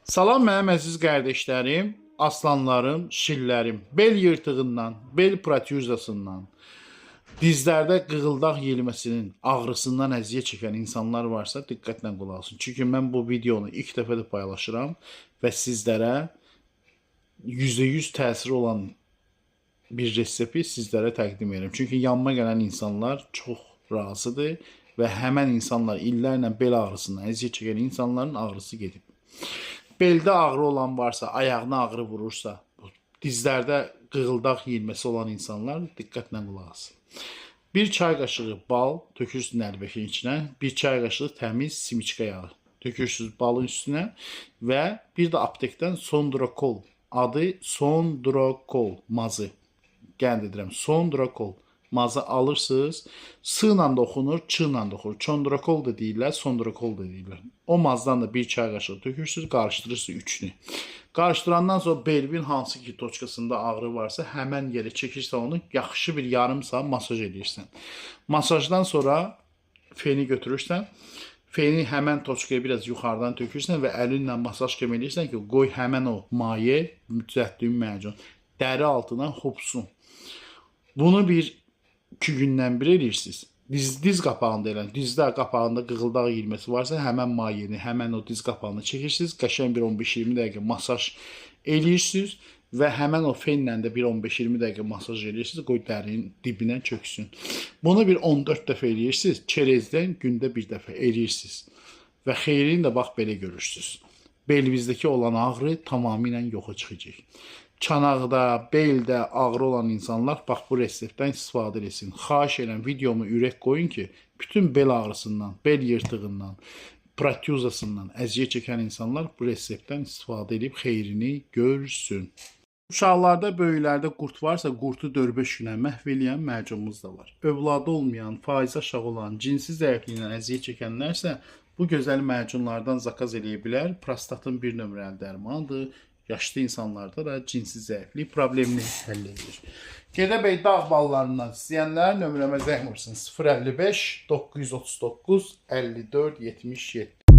Salam mənim əziz qardaşlarım, aslanlarım, şillərim. Bel yırtığından, bel protyuzasından, dizlərdə qığıldaq yeyilməsinin ağrısından əziyyət çəkən insanlar varsa diqqətlə qulaq asın. Çünki mən bu videonu ilk dəfə də paylaşıram və sizlərə %100 təsiri olan bir resepti sizlərə təqdim edirəm. Çünki yanıma gələn insanlar çox razıdır və həmən insanlar illərlə bel ağrısından əziyyət çəkən insanların ağrısı gedib. Beldə ağrı olan varsa, ayağına ağrı vurursa, dizlərdə qığıldaq yeyilməsi olan insanlar diqqətlə qulaq asın. Bir çay qaşığı bal tökürsünüz nəlbəkin içinə, bir çay qaşığı təmiz simiçka yağı tökürsünüz balın üstünə və bir də aptekdən Sondrakol, adı Sondrakol mazı. Qeyd edirəm, Sondrakol mazı alırsınız. Sığla da oxunur, çılla da oxunur. Çondrakol da deyirlər, sondrakol da deyirlər. O mazdan da bir çay qaşığı tökürsünüz, qarışdırırsınız üçünü. Qarışdırandan sonra belin hansı ki toçkasında ağrı varsa həmən yerə çəkirsən onu yaxşı bir yarım saat masaj edirsən. Masajdan sonra feni götürürsən. Feni həmən toçkaya biraz yuxarıdan tökürsən və əlinlə masaj kimi edirsən ki, qoy həmən o maye, düzəltdiyin macun dəri altından hopsun. Bunu bir 2 gündən bir edirsiniz. Diz qapağında elə, dizdə qapağında qığıldaq yeyilməsi varsa, həmən mayeni, həmən o diz qapağını çəkirsiniz, qəşəng bir 15-20 dəqiqə masaj eləyirsiniz və həmən o fenlə də bir 15-20 dəqiqə masaj eləyirsiniz, qoy dərinin dibinə çöksün. Bunu bir 14 dəfə eləyirsiniz, çerezdən gündə bir dəfə eləyirsiniz və xeyrini də bax belə görürsünüz. Belinizdəki olan ağrı tamamilə yoxa çıxacaq. Çanaqda, beldə ağrı olan insanlar bax bu reseptdən istifadə etsin. Xahiş edirəm videomu ürək qoyun ki, bütün bel ağrısından, bel yırtığından, protyuzasından əziyyət çəkən insanlar bu reseptdən istifadə edib xeyrini görsün. Uşaqlarda, böyüklərdə qurt varsa, qurtu 4-5 günə məhv eləyən məcunumuz da var. Övladı olmayan, faizi aşağı olan, cinsi zəifliklə əziyyət çəkənlərsə bu gözəl məcunlardan zakaz eləyə bilər. Prostatın bir nömrəli dərmanıdır. Yaşlı insanlarda da cinsi zəiflik problemini həll edir. Gədəbəy dağ ballarından istəyənlər nömrəmə zəng vursun. 055 939 54 77.